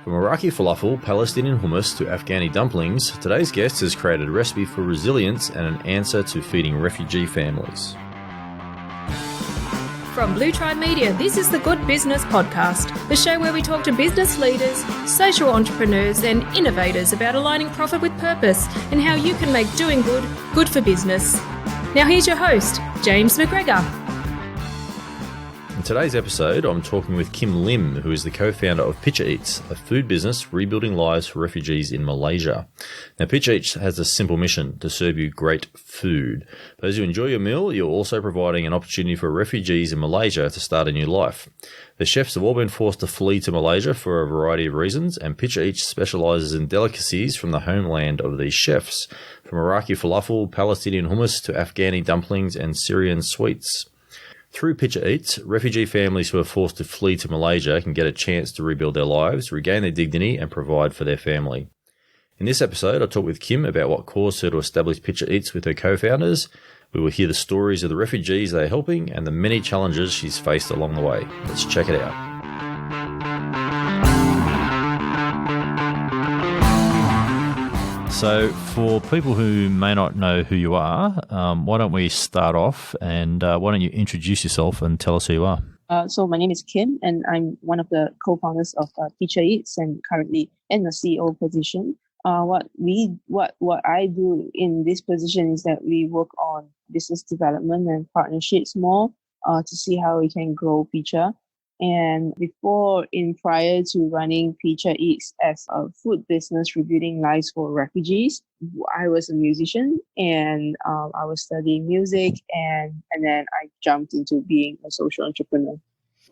From Iraqi Falafel, Palestinian Hummus to Afghani Dumplings, today's guest has created a recipe for resilience and an answer to feeding refugee families. From Blue Tribe Media, this is the Good Business Podcast, the show where we talk to business leaders, social entrepreneurs and innovators about aligning profit with purpose and how you can make doing good, good for business. Now here's your host, James McGregor. In today's episode, I'm talking with Kim Lim, who is the co-founder of PichaEats, a food business rebuilding lives for refugees in Malaysia. Now, PichaEats has a simple mission to serve you great food. But as you enjoy your meal, you're also providing an opportunity for refugees in Malaysia to start a new life. The chefs have all been forced to flee to Malaysia for a variety of reasons, and PichaEats specialises in delicacies from the homeland of these chefs, from Iraqi Falafel, Palestinian Hummus to Afghani Dumplings and Syrian sweets. Through PichaEats, refugee families who are forced to flee to Malaysia can get a chance to rebuild their lives, regain their dignity and provide for their family. In this episode, I talk with Kim about what caused her to establish PichaEats with her co-founders. We will hear the stories of the refugees they're helping and the many challenges she's faced along the way. Let's check it out. So for people who may not know who you are, why don't we start off and why don't you introduce yourself and tell us who you are? So my name is Kim and I'm one of the co-founders of PichaEats and currently in the CEO position. What I do in this position is that we work on business development and partnerships more to see how we can grow Picha. And prior to running PichaEats as a food business rebuilding lives for refugees, I was a musician and I was studying music and then I jumped into being a social entrepreneur.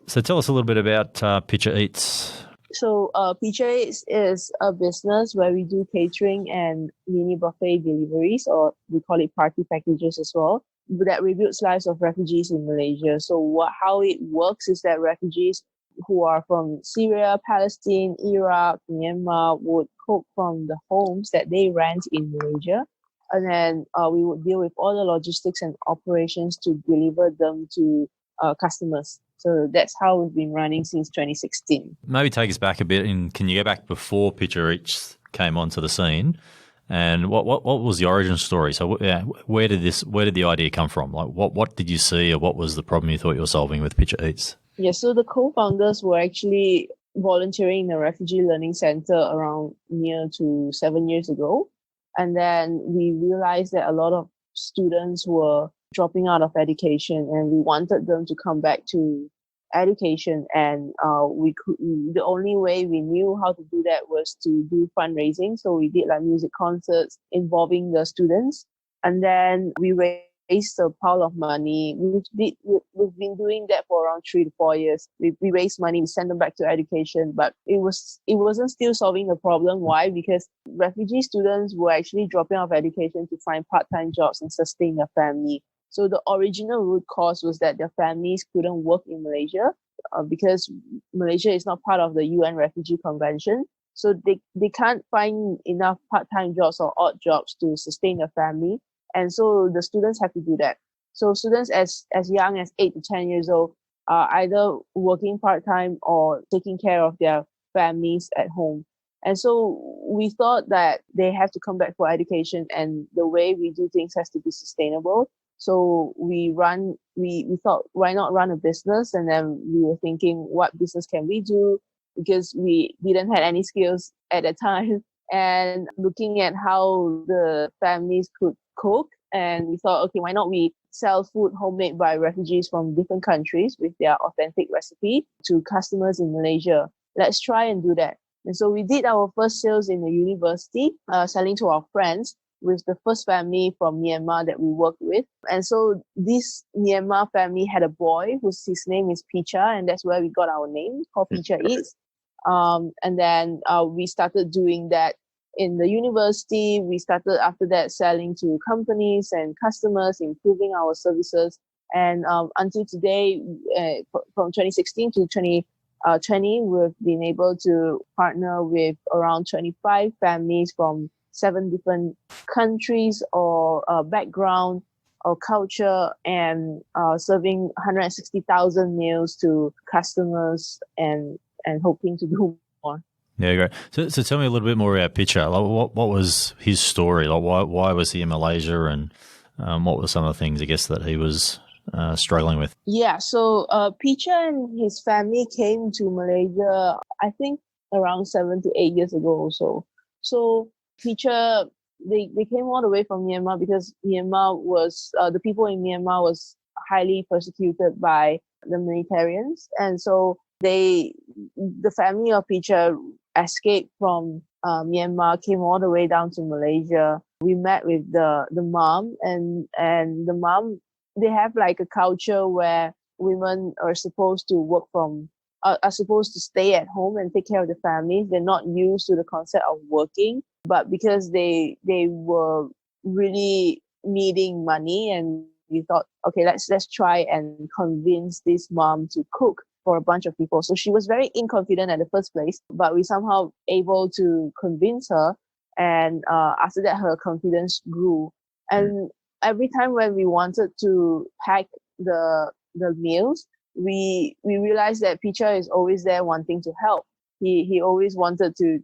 So tell us a little bit about PichaEats. So PichaEats is a business where we do catering and mini buffet deliveries, or we call it party packages as well, that rebuilds lives of refugees in Malaysia. So how it works is that refugees who are from Syria, Palestine, Iraq, Myanmar would cook from the homes that they rent in Malaysia. And then we would deal with all the logistics and operations to deliver them to customers. So that's how we've been running since 2016. Maybe take us back a bit, and can you go back before PichaEats came onto the scene? And what was the origin story? So where did the idea come from? Like what did you see, or what was the problem you thought you were solving with PichaEats? Yeah, so the co-founders were actually volunteering in the Refugee Learning Center around near to 7 years ago. And then we realized that a lot of students were dropping out of education and we wanted them to come back to education. And the only way we knew how to do that was to do fundraising. So we did like music concerts involving the students. And then we raised a pile of money. We've been doing that for around 3 to 4 years. We raised money, we sent them back to education, but it wasn't still solving the problem. Why? Because refugee students were actually dropping out of education to find part-time jobs and sustain their family. So the original root cause was that their families couldn't work in Malaysia because Malaysia is not part of the UN Refugee Convention. So they can't find enough part-time jobs or odd jobs to sustain their family. And so the students have to do that. So students as young as 8 to 10 years old are either working part-time or taking care of their families at home. And so we thought that they have to come back for education, and the way we do things has to be sustainable. So we thought, why not run a business? And then we were thinking, what business can we do? Because we didn't have any skills at that time. And looking at how the families could cook, and we thought, okay, why not we sell food homemade by refugees from different countries with their authentic recipe to customers in Malaysia? Let's try and do that. And so we did our first sales in the university, selling to our friends, with the first family from Myanmar that we worked with. And so this Myanmar family had a boy his name is Picha, and that's where we got our name, called PichaEats. And then we started doing that in the university. We started after that selling to companies and customers, improving our services. And until today, from 2016 to 2020, we've been able to partner with around 25 families from 7 different countries or background or culture, and serving 160,000 meals to customers and hoping to do more. Yeah, great. So tell me a little bit more about Picha. Like, what was his story? Like, why was he in Malaysia, and what were some of the things, I guess, that he was struggling with? Yeah, so Picha and his family came to Malaysia, I think around 7 to 8 years ago or so. So Picha, they came all the way from Myanmar because Myanmar was, the people in Myanmar was highly persecuted by the militarians. And so the family of Picha escaped from Myanmar, came all the way down to Malaysia. We met with the mom, and the mom, they have like a culture where women are supposed to work from, are supposed to stay at home and take care of the families. They're not used to the concept of working, but because they were really needing money, and we thought, okay, let's try and convince this mom to cook for a bunch of people. So she was very inconfident at the first place, but we somehow able to convince her. And after that, her confidence grew. And every time when we wanted to pack the meals, we realized that Picha is always there wanting to help. He always wanted to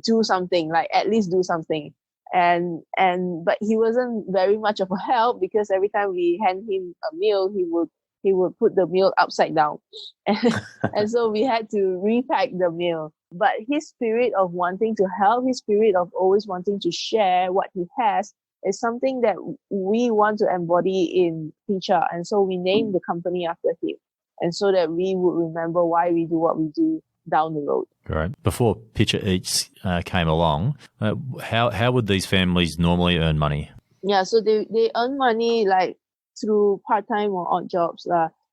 do something, like at least do something. But he wasn't very much of a help, because every time we hand him a meal, he would put the meal upside down. And so we had to repack the meal. But his spirit of wanting to help, his spirit of always wanting to share what he has, is something that we want to embody in Picha. And so we named the company after him, and so that we would remember why we do what we do down the road. Great. Before PichaEats came along, how would these families normally earn money? Yeah, so they earn money like through part-time or odd jobs,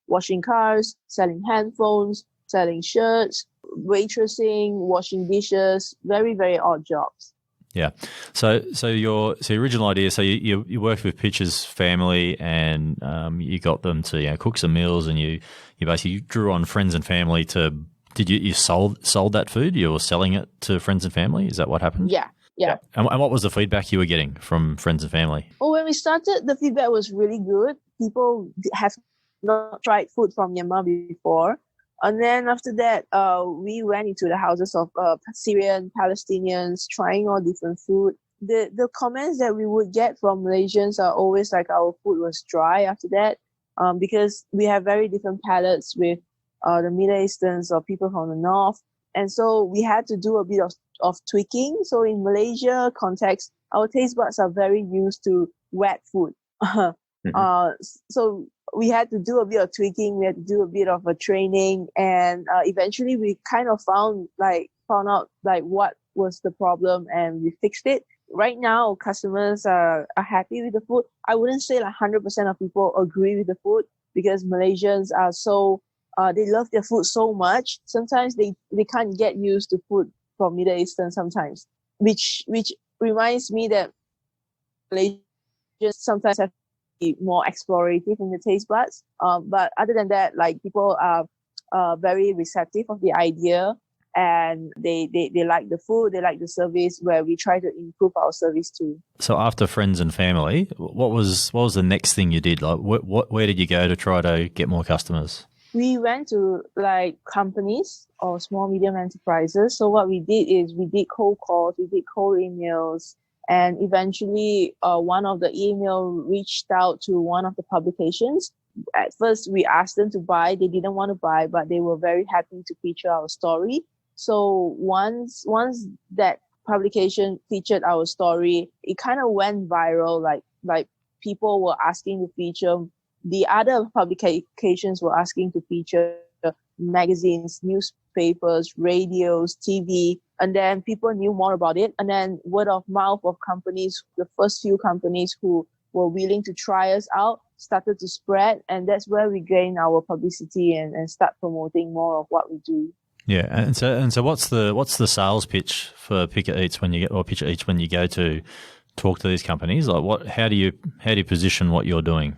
washing cars, selling handphones, selling shirts, waitressing, washing dishes, very, very odd jobs. Yeah. So your original idea, so you worked with Picha's family, and you got them to cook some meals, and you basically drew on friends and family to. Did you sold that food? You were selling it to friends and family? Is that what happened? Yeah. And what was the feedback you were getting from friends and family? Oh, when we started, the feedback was really good. People have not tried food from Myanmar before. And then after that, we went into the houses of Syrian, Palestinians, trying all different food. The comments that we would get from Malaysians are always like our food was dry after that, because we have very different palates with the Middle Easterns or people from the north. And so we had to do a bit of tweaking. So in Malaysia context, our taste buds are very used to wet food. So we had to do a bit of tweaking. We had to do a bit of a training, and eventually we kind of found out what was the problem, and we fixed it. Right now, customers are happy with the food. I wouldn't say 100% of people agree with the food, because Malaysians are so they love their food so much. Sometimes they can't get used to food from Middle Eastern sometimes, which reminds me that Malaysians sometimes have more explorative in the taste buds. But other than that, people are very receptive of the idea, and they like the food, they like the service, where we try to improve our service too. So after friends and family, what was the next thing you did? Like where did you go to try to get more customers? We went to companies or small medium enterprises. So what we did is we did cold calls, we did cold emails. And eventually, one of the email reached out to one of the publications. At first, we asked them to buy. They didn't want to buy, but they were very happy to feature our story. So once that publication featured our story, it kind of went viral. Like people were asking to feature. The other publications were asking to feature magazines, newspapers, radios, TV, and then people knew more about it. And then word of mouth of companies, the first few companies who were willing to try us out started to spread, and that's where we gain our publicity and start promoting more of what we do. Yeah, and so what's the sales pitch for PichaEats when you go to talk to these companies? Like how do you position what you're doing?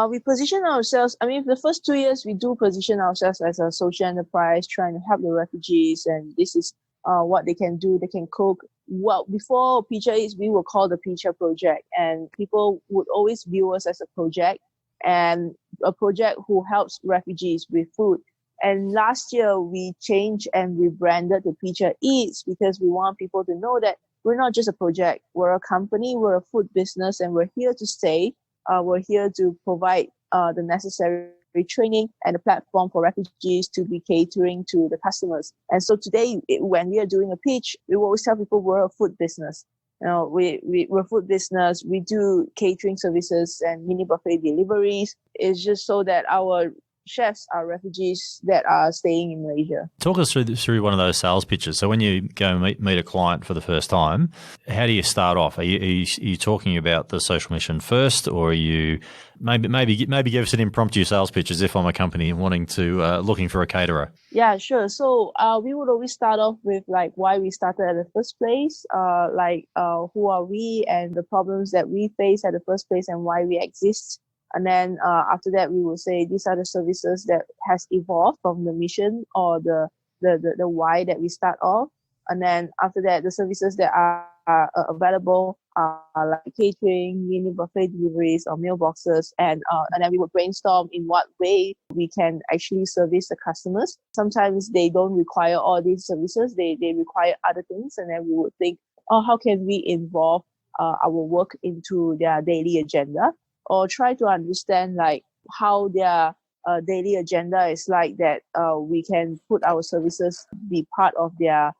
We position ourselves, the first 2 years, we do position ourselves as a social enterprise trying to help the refugees, and this is what they can do. They can cook. Well, before PichaEats, we were called the Picha Project, and people would always view us as a project, and a project who helps refugees with food. And last year, we changed and rebranded to PichaEats because we want people to know that we're not just a project. We're a company, we're a food business, and we're here to stay. We're here to provide the necessary training and a platform for refugees to be catering to the customers. And so today, when we are doing a pitch, we always tell people we're a food business. We're a food business. We do catering services and mini buffet deliveries. It's just so that our chefs are refugees that are staying in Malaysia. Talk us through one of those sales pitches. So when you go meet a client for the first time, how do you start off? Are you talking about the social mission first, or are you maybe give us an impromptu sales pitch as if I'm a company wanting to looking for a caterer? Yeah, sure. So we would always start off with like why we started at the first place, who are we and the problems that we face at the first place and why we exist. And then after that, we will say these are the services that has evolved from the mission or the why that we start off. And then after that, the services that are available are like catering, mini buffet deliveries or meal boxes. And then we would brainstorm in what way we can actually service the customers. Sometimes they don't require all these services. They require other things. And then we would think, how can we involve our work into their daily agenda? Or try to understand like how their daily agenda is like that we can put our services be part of their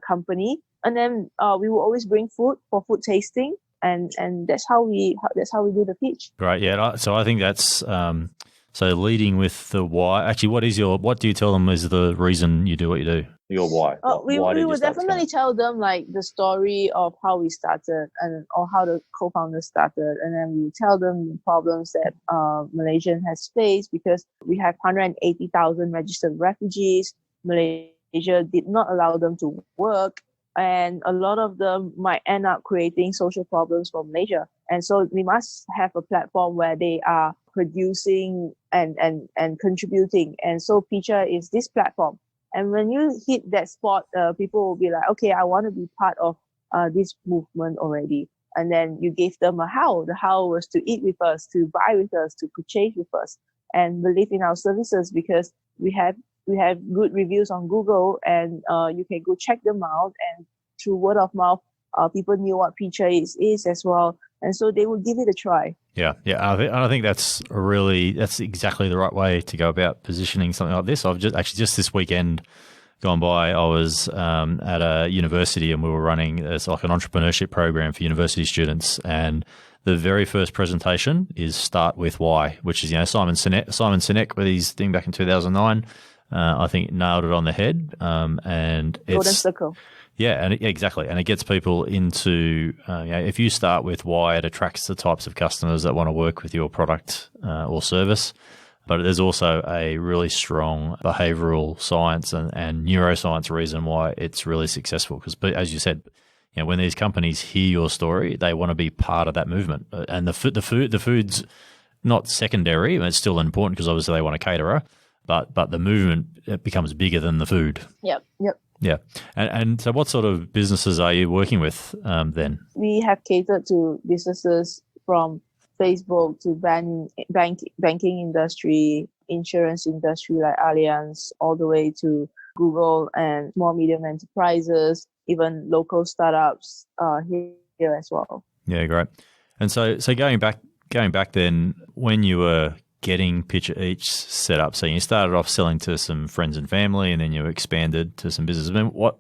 company. And then we will always bring food for food tasting, and that's how we do the pitch. Great, yeah. So I think that's so leading with the why. Actually, what do you tell them is the reason you do what you do? Your why. We would definitely tell them like the story of how we started or how the co-founders started, and then we tell them the problems that Malaysia has faced because we have 180,000 registered refugees. Malaysia did not allow them to work, and a lot of them might end up creating social problems for Malaysia. And so we must have a platform where they are producing and contributing. And so Picha is this platform. And when you hit that spot, people will be like, okay, I want to be part of this movement already. And then you gave them a how. The how was to eat with us, to buy with us, to purchase with us, and believe in our services because we have good reviews on Google, and you can go check them out. And through word of mouth, people knew what PichaEats is as well. And so they will give it a try. Yeah. I think that's exactly the right way to go about positioning something like this. I've just this weekend gone by, I was at a university and we were running it's like an entrepreneurship program for university students. And the very first presentation is Start With Why, which is Simon Sinek with his thing back in 2009. I think nailed it on the head. And it's Golden Circle. Yeah, exactly. And it gets people into, if you start with why, it attracts the types of customers that want to work with your product or service. But there's also a really strong behavioral science and neuroscience reason why it's really successful. Because as you said, when these companies hear your story, they want to be part of that movement. And the food's not secondary. It's still important because obviously they want a caterer. But the movement, it becomes bigger than the food. Yep. Yeah. And so what sort of businesses are you working with then? We have catered to businesses from Facebook to banking industry, insurance industry like Allianz, all the way to Google and small, medium enterprises, even local startups here as well. Yeah, great. And so going back then, when you were getting PichaEats set up, so you started off selling to some friends and family, and then you expanded to some business. I mean, what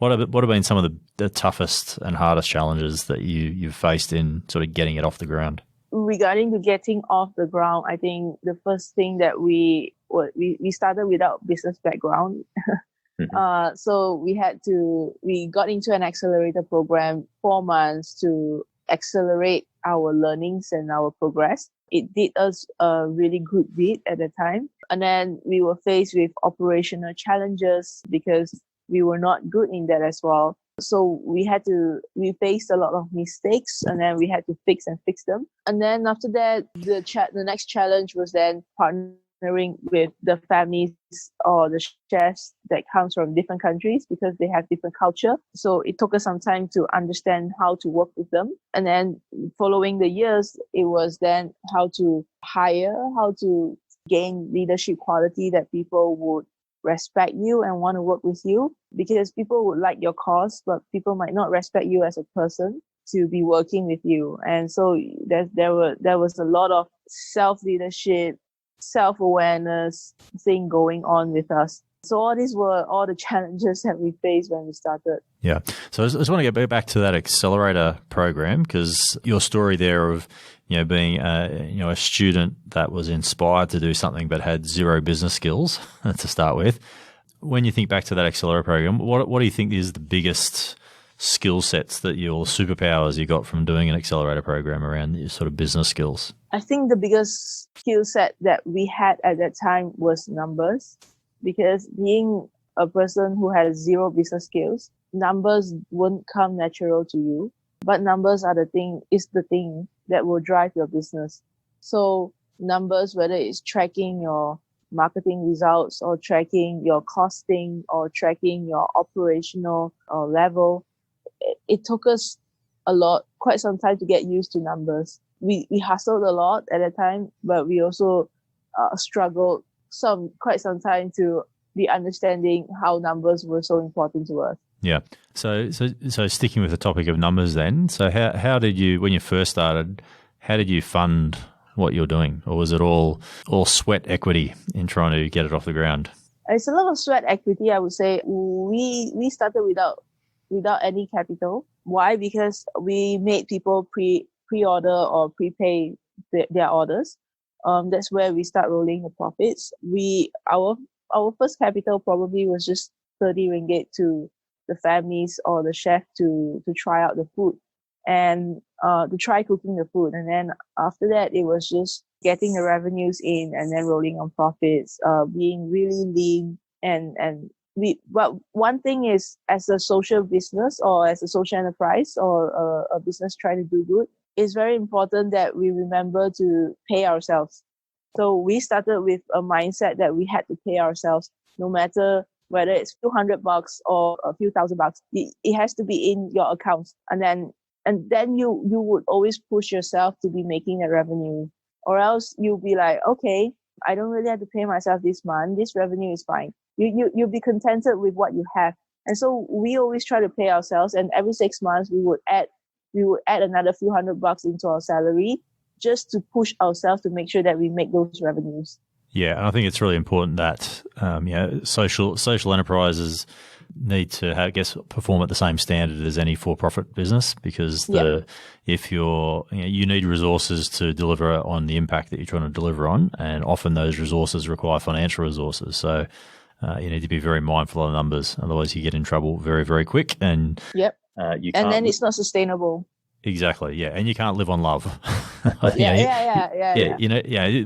have been some of the toughest and hardest challenges that you've faced in sort of getting it off the ground? Regarding to getting off the ground, I think the first thing that we started without business background. Mm-hmm. So we got into an accelerator program 4 months to accelerate our learnings and our progress. It did us a really good bit at the time. And then we were faced with operational challenges because we were not good in that as well. So we faced a lot of mistakes, and then we had to fix them. And then after that, the next challenge was then partnering with the families or the chefs that comes from different countries because they have different culture. So it took us some time to understand how to work with them. And then following the years, it was then how to hire, how to gain leadership quality that people would respect you and want to work with you, because people would like your cause, but people might not respect you as a person to be working with you. And so there was a lot of self-leadership, self-awareness thing going on with us. So all these were all the challenges that we faced when we started. Yeah. So I just want to get back to that accelerator program, because your story there of, being a student that was inspired to do something but had zero business skills to start with. When you think back to that accelerator program, what do you think is the biggest skill sets that your superpowers you got from doing an accelerator program around your sort of business skills? I think the biggest skill set that we had at that time was numbers, because being a person who has zero business skills, numbers won't come natural to you, but numbers are the thing that will drive your business. So numbers, whether it's tracking your marketing results or tracking your costing or tracking your operational level, it took us quite some time to get used to numbers. We hustled a lot at that time, but we also struggled quite some time to be understanding how numbers were so important to us. Yeah. So sticking with the topic of numbers then, so how did you, when you first started, how did you fund what you're doing? Or was it all sweat equity in trying to get it off the ground? It's a lot of sweat equity, I would say. We started without any capital. Why? Because we made people pre-order or prepay their orders. That's where we start rolling the profits. Our first capital probably was just 30 ringgit to the families or the chef to try out the food and to try cooking the food. And then after that, it was just getting the revenues in and then rolling on profits, being really lean. But one thing is, as a social business or as a social enterprise or a business trying to do good, it's very important that we remember to pay ourselves. So we started with a mindset that we had to pay ourselves, no matter whether it's a few $100 or a few $1,000. It has to be in your accounts. And then you would always push yourself to be making that revenue. Or else you'll be like, okay, I don't really have to pay myself this month. This revenue is fine. You'll be contented with what you have. And so we always try to pay ourselves. And every 6 months we would add another few $100 into our salary, just to push ourselves to make sure that we make those revenues. Yeah, and I think it's really important that social enterprises need to, perform at the same standard as any for-profit business, because if you need resources to deliver on the impact that you're trying to deliver on, and often those resources require financial resources. So you need to be very mindful of the numbers, otherwise you get in trouble very, very quick. And then it's not sustainable. Exactly. Yeah, and you can't live on love. It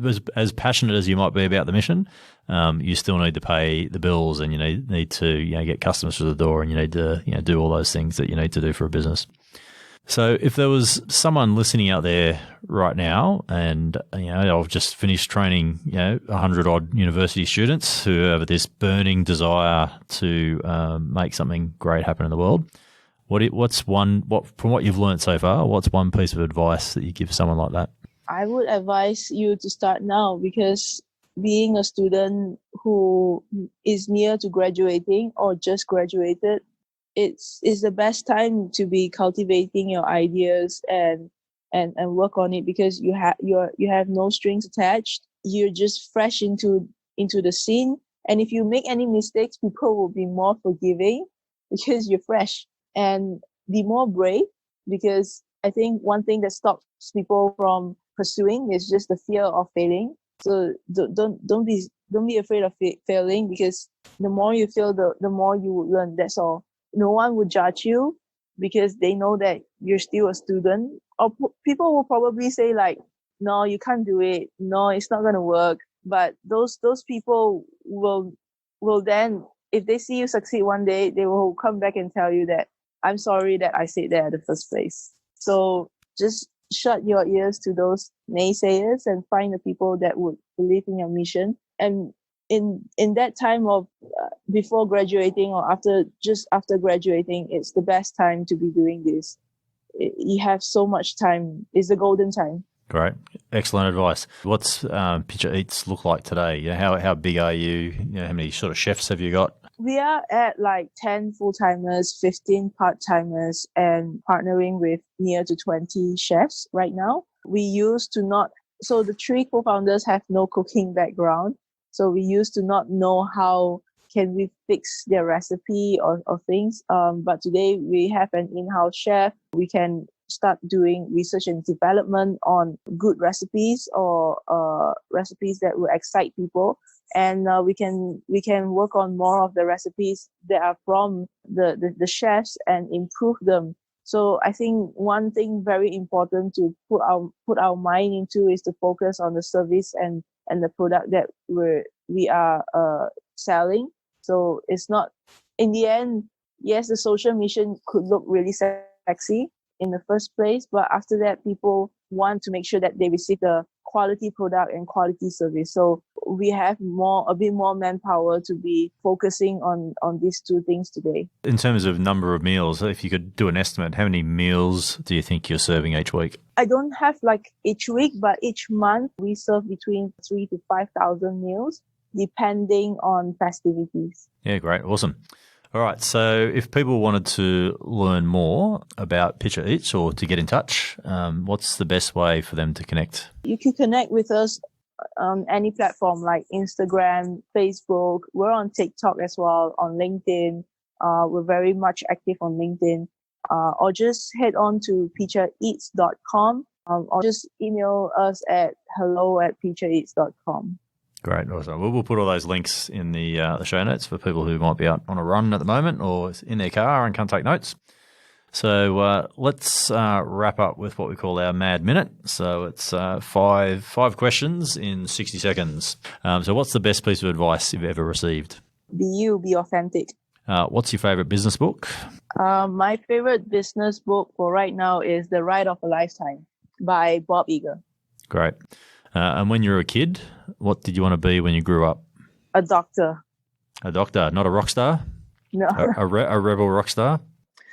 was as passionate as you might be about the mission. You still need to pay the bills, and you need to get customers through the door, and you need to do all those things that you need to do for a business. So, if there was someone listening out there right now, and I've just finished training 100 odd university students who have this burning desire to make something great happen in the world. From what you've learned so far, what's one piece of advice that you give someone like that? I would advise you to start now, because being a student who is near to graduating or just graduated, it's the best time to be cultivating your ideas and work on it, because you have no strings attached. You're just fresh into the scene, and if you make any mistakes, people will be more forgiving because you're fresh. And be more brave, because I think one thing that stops people from pursuing is just the fear of failing. So don't be afraid of failing, because the more you fail, the more you will learn. That's all. No one will judge you, because they know that you're still a student. Or people will probably say like, no, you can't do it. No, it's not going to work. But those people will then, if they see you succeed one day, they will come back and tell you that, I'm sorry that I said that in the first place. So just shut your ears to those naysayers and find the people that would believe in your mission. And in that time of before graduating or after graduating, it's the best time to be doing this. You have so much time. It's the golden time. Great. Excellent advice. What's PichaEats look like today? How big are you? How many sort of chefs have you got? We are at like 10 full-timers, 15 part-timers, and partnering with near to 20 chefs right now. So the 3 co-founders have no cooking background. So we used to not know how can we fix their recipe or things. But today we have an in-house chef. We can start doing research and development on good recipes or recipes that will excite people. And we can work on more of the recipes that are from the chefs and improve them. So I think one thing very important to put our mind into is to focus on the service and the product that we are selling. So it's not, in the end, yes, the social mission could look really sexy in the first place, but after that, people want to make sure that they receive the quality product and quality service. So we have a bit more manpower to be focusing on these 2 things today. In terms of number of meals, if you could do an estimate, how many meals do you think you're serving each week? I don't have like each week, but each month we serve between 3,000 to 5,000 meals, depending on festivities. Yeah, great. Awesome. All right. So if people wanted to learn more about PichaEats or to get in touch, what's the best way for them to connect? You can connect with us on any platform like Instagram, Facebook. We're on TikTok as well, on LinkedIn. We're very much active on LinkedIn. Or just head on to pichaeats.com or just email us at hello@pichaeats.com. Great. Awesome. We'll put all those links in the show notes for people who might be out on a run at the moment or in their car and can't take notes. So let's wrap up with what we call our Mad Minute. So it's five questions in 60 seconds. So what's the best piece of advice you've ever received? Be you, be authentic. What's your favorite business book? My favorite business book for right now is The Ride of a Lifetime by Bob Iger. Great. And when you were a kid, what did you want to be when you grew up? A doctor. A doctor, not a rock star? No. A rebel rock star?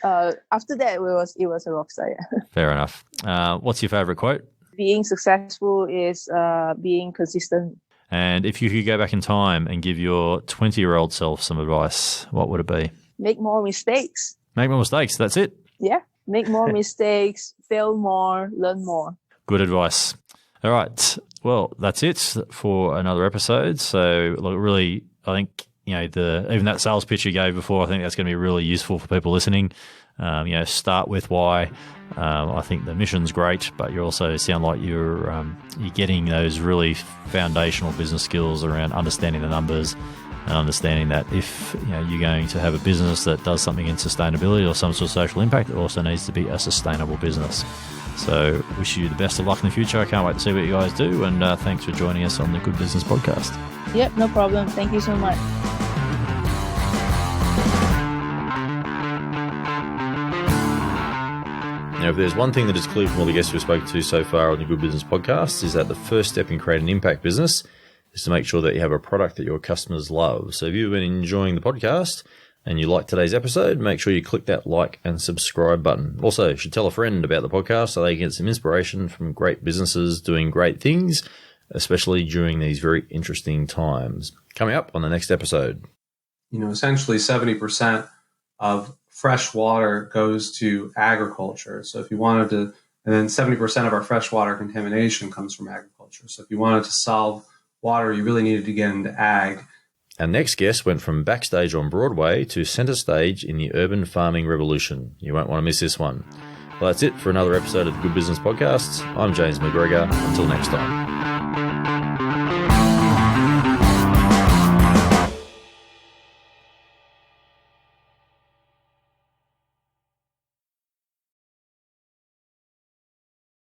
After that, it was a rock star, yeah. Fair enough. What's your favorite quote? Being successful is being consistent. And if you could go back in time and give your 20-year-old self some advice, what would it be? Make more mistakes. Make more mistakes. That's it? Yeah. Make more mistakes, fail more, learn more. Good advice. All right. Well, that's it for another episode. So, look, really, I think, even that sales pitch you gave before, I think that's going to be really useful for people listening. Start with why. I think the mission's great, but you also sound like you're getting those really foundational business skills around understanding the numbers and understanding that if you're going to have a business that does something in sustainability or some sort of social impact, it also needs to be a sustainable business. So wish you the best of luck in the future. I can't wait to see what you guys do, and thanks for joining us on the Good Business Podcast. Yep, no problem. Thank you so much. Now, if there's one thing that is clear from all the guests we've spoken to so far on the Good Business Podcast, is that the first step in creating an impact business is to make sure that you have a product that your customers love. So if you've been enjoying the podcast and you like today's episode, make sure you click that like and subscribe button. Also, you should tell a friend about the podcast so they can get some inspiration from great businesses doing great things, especially during these very interesting times. Coming up on the next episode. Essentially 70% of fresh water goes to agriculture. So if you wanted to, and then 70% of our freshwater contamination comes from agriculture. So if you wanted to solve water, you really needed to get into ag. Our next guest went from backstage on Broadway to centre stage in the urban farming revolution. You won't want to miss this one. Well, that's it for another episode of the Good Business Podcast. I'm James McGregor. Until next time.